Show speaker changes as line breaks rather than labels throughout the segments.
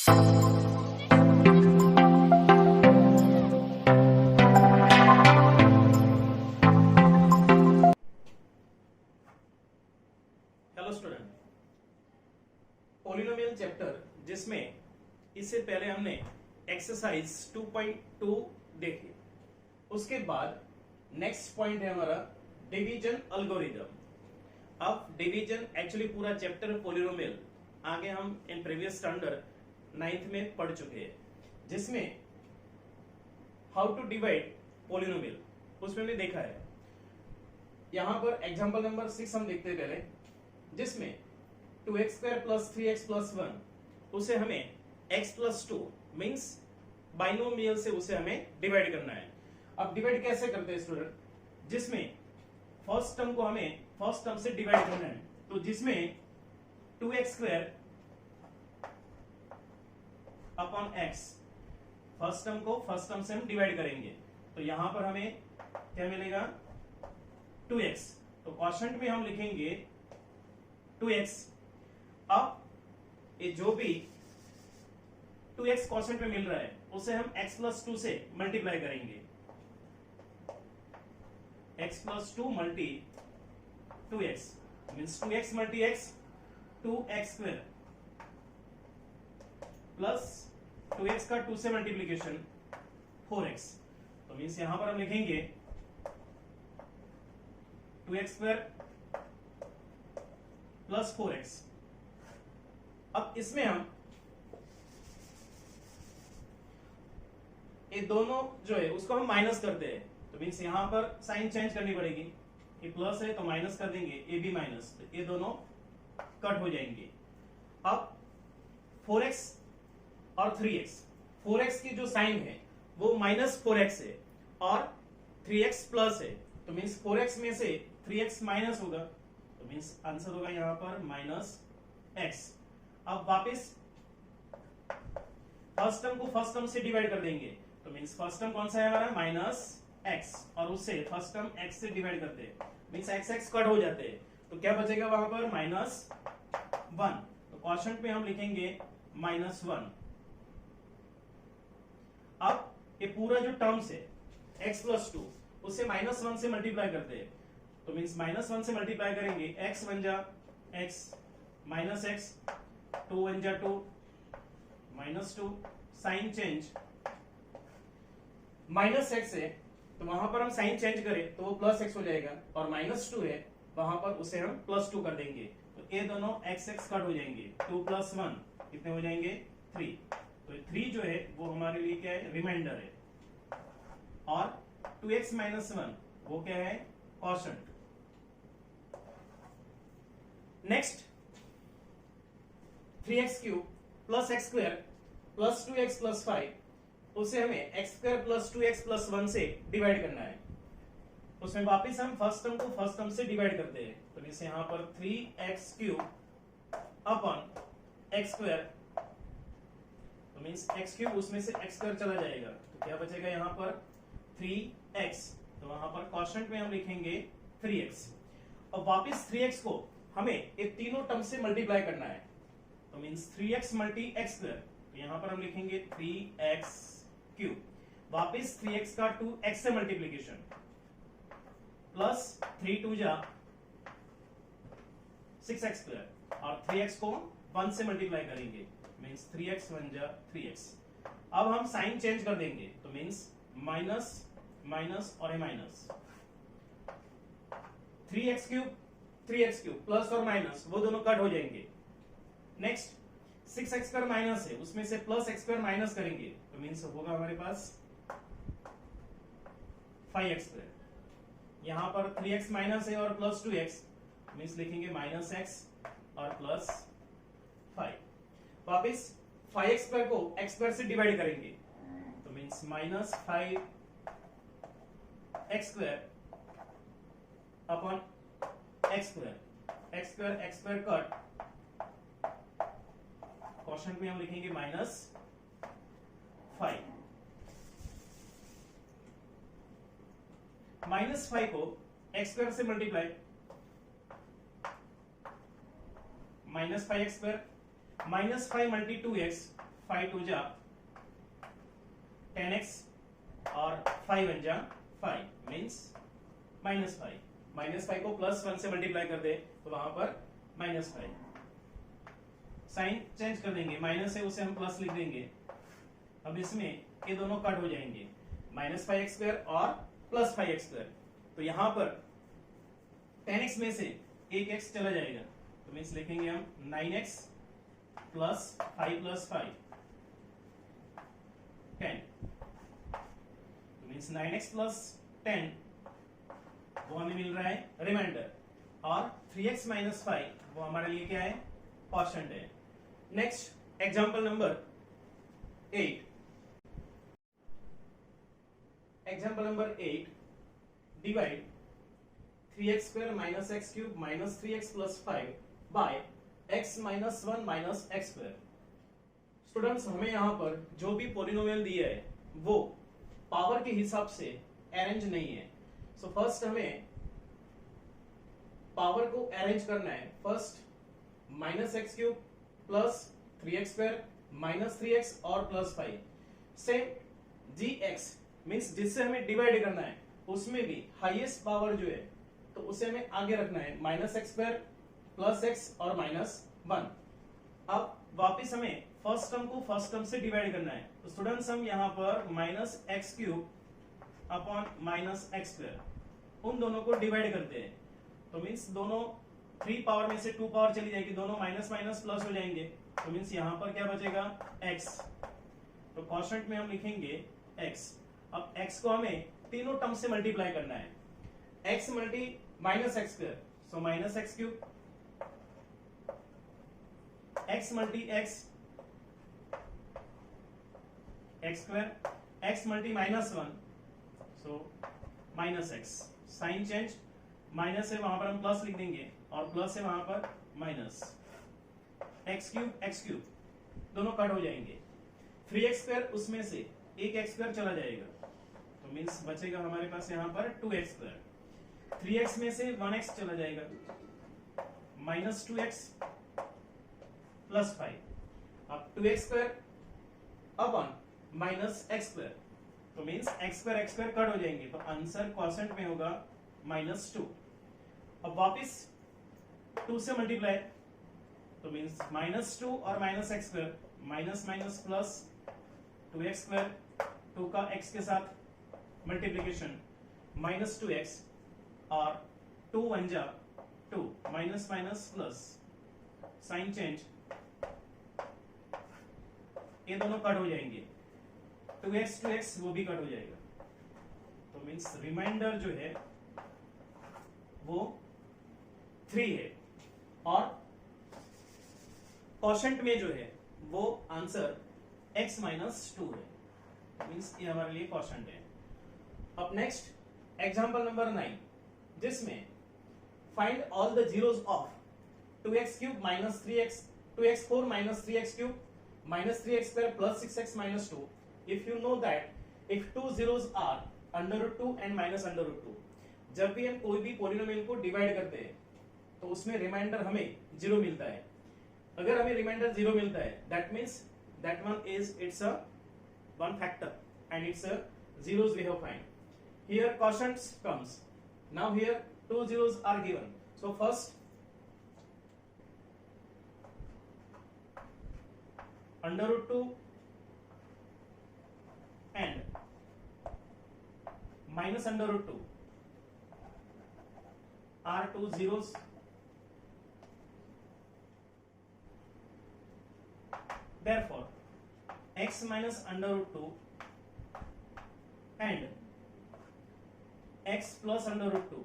Hello student, polynomial chapter जिसमें इससे पहले हमने एक्सरसाइज 2.2 देखी। उसके बाद नेक्स्ट पॉइंट है हमारा डिवीजन एल्गोरिथम। अब डिवीजन एक्चुअली पूरा चैप्टर पोलिनोमियल आगे हम इन प्रीवियस स्टैंडर्ड 9th में पढ़ चुके हैं, जिसमें हाउ टू डिवाइड पोलिनोमियल उसमें भी देखा है। यहां पर एग्जांपल नंबर 6 हम देखते हैं पहले, जिसमें 2x² + 3x + 1 उसे हमें x + 2 मींस बाइनोमियल से उसे हमें डिवाइड करना है। अब डिवाइड कैसे करते हैं स्टूडेंट, जिसमें फर्स्ट टर्म को हमें फर्स्ट टर्म से डिवाइड करना है, तो जिसमें 2x² / x फर्स्ट टर्म को फर्स्ट टर्म से हम डिवाइड करेंगे, तो यहां पर हमें क्या मिलेगा 2x, तो क्वोशंट में हम लिखेंगे 2x। अब ये जो भी 2x क्वोशंट में मिल रहा है उसे हम x + 2 से मल्टीप्लाई करेंगे। x + 2 × 2x means 2x × x 2x² plus 2x का 2 से मल्टीप्लीकेशन 4x, तो मींस यहां पर हम लिखेंगे 2x² + 4x। अब इसमें हम ये दोनों जो है उसको हम माइनस करते हैं, तो मींस यहां पर साइन चेंज करनी पड़ेगी। ये प्लस है तो माइनस कर देंगे, ये भी माइनस, तो ये दोनों कट हो जाएंगे। अब 4x और 3x, 4x की जो साइन है वो -4x है और 3x प्लस है, तो मींस 4x में से 3x माइनस होगा, तो मींस आंसर होगा यहां पर -x। अब वापस फर्स्ट टर्म को फर्स्ट टर्म से डिवाइड कर देंगे, तो मींस फर्स्ट टर्म कौन सा है हमारा -x, और उससे फर्स्ट टर्म x से डिवाइड करते हैं, मींस x कट हो जाते हैं, तो क्या बचेगा वहां पर -1, तो क्वोशंट में हम लिखेंगे -1। अब ये पूरा जो टर्म्स है x + 2 उसे -1 से मल्टीप्लाई करते हैं, तो मींस -1 से मल्टीप्लाई करेंगे, x बन जा x -x 2 1 जा 2 -2 साइन चेंज -x है, तो वहां पर हम साइन चेंज करें तो वो +x हो जाएगा, और -2 है वहां पर उसे हम +2 कर देंगे, तो ये दोनों x कट हो जाएंगे, 2 + 1 कितने हो जाएंगे 3, तो 3 जो है वो हमारे लिए क्या है रिमाइंडर है, और 2x - 1 वो क्या है quotient. Next 3x³ + x² + 2x + 5 उसे हमें x² + 2x + 1 से डिवाइड करना है। उसमें वापस हम फर्स्ट टर्म को फर्स्ट टर्म से डिवाइड करते हैं, तो जैसे यहां पर 3x³ / x², तो मींस x³ उसमें से x² चला जाएगा, तो क्या बचेगा यहां पर 3x, तो वहां पर क्वोशंट में हम लिखेंगे 3x। और वापस 3x को हमें ये तीनों टर्म से मल्टीप्लाई करना है, तो मींस 3x × x², तो यहां पर हम लिखेंगे 3x³, वापस 3x का 2x से मल्टीप्लीकेशन प्लस 3 2 जा 6x², और 3x को 1 से मल्टीप्लाई करेंगे, मींस 3x 1 जा 3x। अब हम साइन चेंज कर देंगे, तो मींस माइनस माइनस और माइनस 3x³ प्लस और माइनस वो दोनों कट हो जाएंगे। नेक्स्ट 6x² माइनस है, उसमें से +x² माइनस करेंगे, तो मींस होगा हमारे पास 5x²। यहां पर 3x माइनस है और +2x, मींस लिखेंगे -x और +5। वापिस 5x² को x² से डिवाइड करेंगे, तो means -5x² / x², x² cut, quotient में हम लिखेंगे -5। -5 को x² से मल्टीप्लाई, -5x², -5 × 2x 5 2 जा 10x और 5 1 जा 5 मीन्स -5। -5 को +1 से मल्टीप्लाई कर दे तो वहां पर -5। साइन चेंज कर देंगे, माइनस है उसे हम प्लस लिख देंगे। अब इसमें ये दोनों कट हो जाएंगे, -5x² और +5x²। तो यहां पर 10x में से एक x चला जाएगा, तो मीन्स लिखेंगे हम 9x + 5 + 5 10। तो मीन्स 9x + 10 वो हमें मिल रहा है रिमाइंडर, और 3x - 5 वो हमारे लिए क्या है, क्वोशंट है। Next example number 8। Example number 8, divide 3x² - x³ - 3x + 5 by x - 1 - x²। Students, हमें यहां पर जो भी पॉलिनोमियल दिया है वो पावर के हिसाब से अरेंज नहीं है। सो फर्स्ट हमें पावर को अरेंज करना है। फर्स्ट -x³ + 3x² - 3x और +5। सेम gx मीन्स जिससे हमें डिवाइड करना है उसमें भी हाईएस्ट पावर जो है तो उसे हमें आगे रखना है, -x² + x और -1। अब वापिस हमें फर्स्ट टर्म को फर्स्ट टर्म से डिवाइड करना है। तो स्टूडेंट्स, हम यहाँ पर -x³ / -x² उन दोनों को डिवाइड करते हैं। तो मीन्स दोनों 3 पावर में से 2 पावर चली जाएगी, दोनों माइनस माइनस प्लस हो जाएंगे। तो मीन्स यहाँ पर क्या बचेगा, x। तो क्वोशंट में हम लिखेंगे x। अब x को हमें तीनों टर्म से मल्टीप्लाई करना है, x मल्टी -x², सो -x³, x multi x, x², x multi -1, सो -x। साइन चेंज, माइनस है वहां पर हम प्लस लिख देंगे और प्लस है वहां पर माइनस। x³ दोनों कट हो जाएंगे। 3x² उसमें से एक x² चला जाएगा, तो मीन्स बचेगा हमारे पास यहाँ पर 2x²। 3x में से 1x चला जाएगा, -2x + 5। अब 2x² अपन -x², तो मीन्स x² कट हो जाएंगे, तो आंसर क्वोशंट में होगा -2। अब वापिस 2 से मल्टीप्लाई, तो मीन्स -2 और -x², minus minus plus 2x², 2 का x के साथ मल्टीप्लीकेशन -2x और 2 1 जा 2, minus minus plus, sign change, ये दोनों कट हो जाएंगे, 2x वो भी कट हो जाएगा। तो मीन्स रिमाइंडर जो है वो 3 है, और क्वोशंट में जो है वो आंसर x - 2 है। मीन्स ये हमारे लिए क्वोशंट है। अब नेक्स्ट एग्जांपल नंबर 9, जिसमें find all the zeros of 2x³ - 3x, 2x4 - 3x³ -3x² + 6x - 2 if you know that if two zeros are √2 and -√2। जब भी हम कोई भी पॉलिनोमियल को डिवाइड करते हैं तो उसमें रिमाइंडर हमें 0 मिलता है। अगर हमें रिमाइंडर 0 मिलता है, that means that one is it's a one factor and it's a zeros we have find. Here quotients comes. Now here 2 zeros are given. So first √2 and -√2 are 2 zeros. Therefore x minus √2 and x plus √2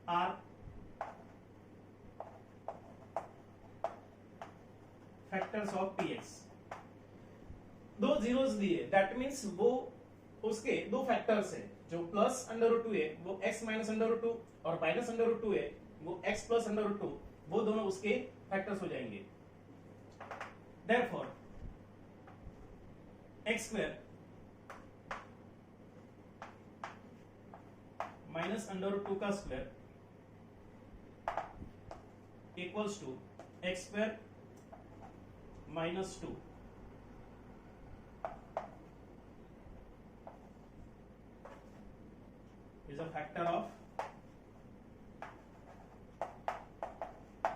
are factors of px। दो zeros दिए, that means वो उसके दो factors है, जो plus √2 है वो x minus √2 और माइनस √2 है वो x प्लस √2, वो दोनों उसके फैक्टर्स हो जाएंगे। Therefore x² माइनस √2 का square equals to x² minus 2 is a factor of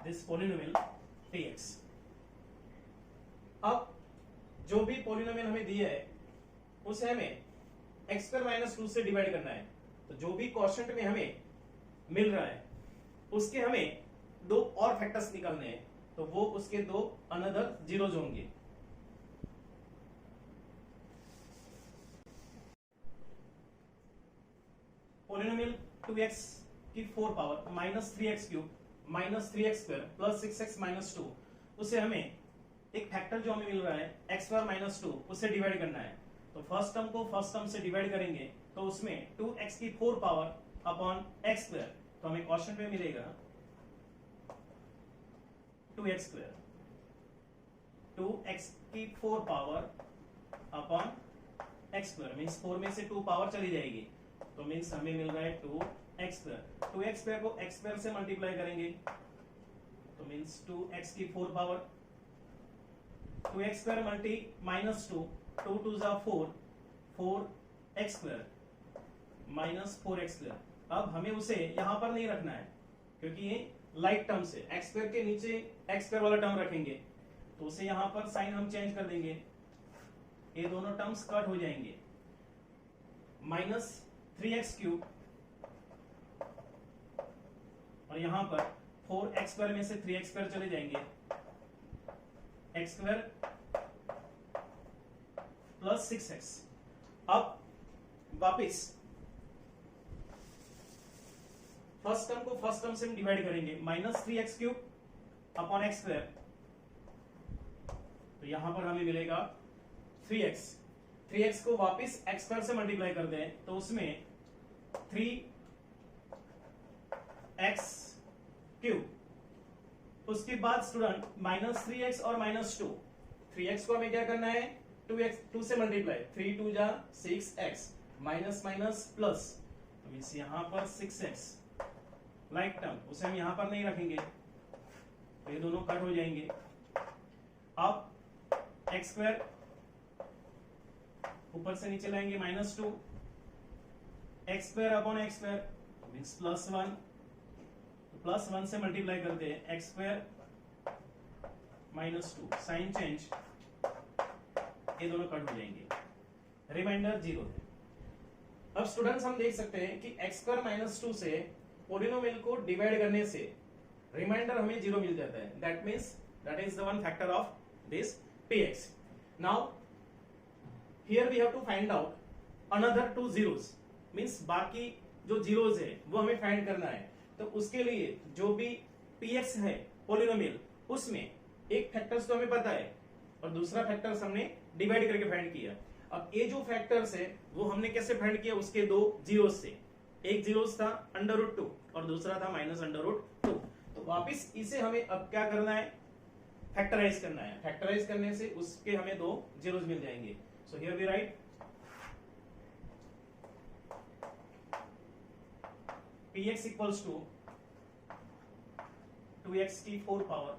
this polynomial px. अब जो भी पोलिनोमियल हमें दिया है उसे हमें x स्क्वायर माइनस 2 से डिवाइड करना है. तो जो भी क्वोशंट में हमें मिल रहा है उसके हमें दो और फैक्टर्स निकालने हैं. तो वो उसके दो अनदर जीरोज होंगे. पोलिनोमियल 2x की 4 power minus 3x cube minus 3x square plus 6x minus 2, उसे हमें एक फैक्टर जो हमें मिल रहा है x स्क्वायर माइनस 2 उससे डिवाइड करना है. तो फर्स्ट टर्म को फर्स्ट टर्म से डिवाइड करेंगे तो उसमें 2x की 4 पावर अपॉन x स्क्वायर, तो हमें क्वोशंट में मिलेगा 2x स्क्वायर. 2x की 4 power upon x square means 4 में से 2 पावर चली जाएगी तो मीन्स हमें मिल रहा है 2x स्क्वायर. 2x स्क्वायर को x स्क्वायर से मल्टीप्लाई करेंगे तो मीन्स 2x की 4 power 2x square multi minus 2, 2 2 जा 4, 4x square minus 4x square. अब हमें उसे यहां पर नहीं रखना है क्योंकि ये लाइक टर्म से x स्क्वायर के नीचे x स्क्वायर वाला टर्म रखेंगे तो उसे यहां पर साइन हम चेंज कर देंगे. ये दोनों टर्म्स कट हो जाएंगे. माइनस 3x क्यूब और यहां पर 4x स्क्वायर में से 3x स्क्वायर चले जाएंगे. x square plus 6x. अब वापिस फर्स्ट टर्म को फर्स्ट टर्म से हम डिवाइड करेंगे. Minus 3x cube upon x square, तो यहां पर हमें मिलेगा 3x. 3x को वापिस x स्क्वायर से मल्टीप्लाई कर दें तो उसमें 3x क्यूब. उसके बाद स्टूडेंट माइनस 3x और माइनस 2. 3x को हमें क्या करना है 2 से मल्टीप्लाई. 3 2 जा 6x माइनस माइनस प्लस, तो मीन्स यहां पर 6x लाइक टर्म उसे हम यहां पर नहीं रखेंगे तो ये दोनों कट हो जाएंगे. अब x स्क्वायर ऊपर से नीचे लाएंगे minus 2, x square upon x square means plus 1. Plus 1 से मल्टीप्लाई करते हैं x square minus 2, sign change, ये दोनों कट हो जाएंगे. रिमाइंडर 0 है. अब स्टूडेंट्स हम देख सकते हैं कि x स्क्वायर माइनस 2 से पोलिनोमियल को डिवाइड करने से रिमाइंडर हमें 0 मिल जाता है. That means that is the one factor of this px. Now here we have to find out another 2 zeros means बाकी जो जीरोज है वो हमें फाइंड करना है. तो उसके लिए जो भी px है पोलिनोमियल उसमें एक फैक्टर्स तो हमें पता है और दूसरा फैक्टर्स हमने डिवाइड करके फाइंड किया. अब ये जो फैक्टर्स है वो हमने कैसे फाइंड किया उसके दो जीरोज से. एक जीरोस था अंडर रूट 2 और दूसरा था माइनस अंडर रूट 2. तो वापिस इसे हमें अब क्या करना है फैक्टराइज करना है. फैक्टराइज करने से उसके हमें दो जीरोस मिल जाएंगे. So here we write px equals to 2x की 4 power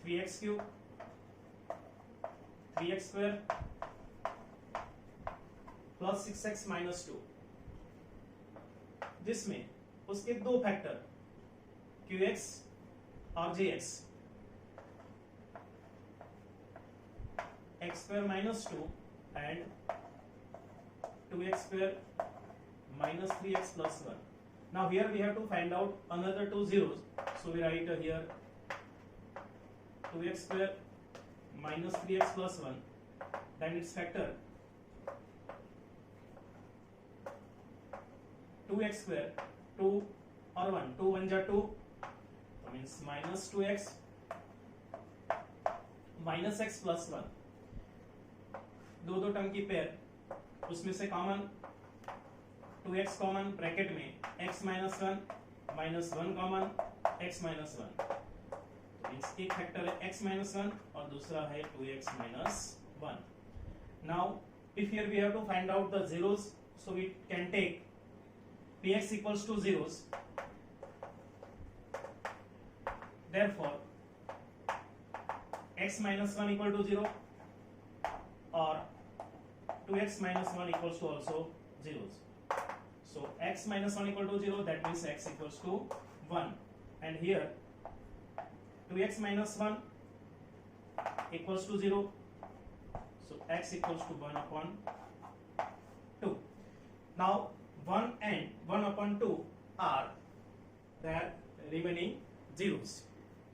3x cube 3x square plus 6x minus 2, जिसमें उसके दो फैक्टर qx और jx. x square minus 2 and 2x square minus 3x plus 1. Now here we have to find out another 2 zeros. So we write here 2x square minus 3x plus 1. Then its factor 2x square 2 or 1. 2 1 ja 2. So means minus 2x minus x plus 1. दो दो term की pair उसमें से common 2x common bracket में x minus 1 minus 1 common x minus 1. एक factor है x minus 1 और दूसरा है 2x minus 1. Now if here we have to find out the zeros, so we can take px equals to zeros. Therefore x minus 1 equal to 0 or 2x minus 1 equals to also 0. So x minus 1 equal to 0, that means x equals to 1, and here 2x minus 1 equals to 0, so x equals to 1 upon 2. Now 1 and 1 upon 2 are the remaining zeros.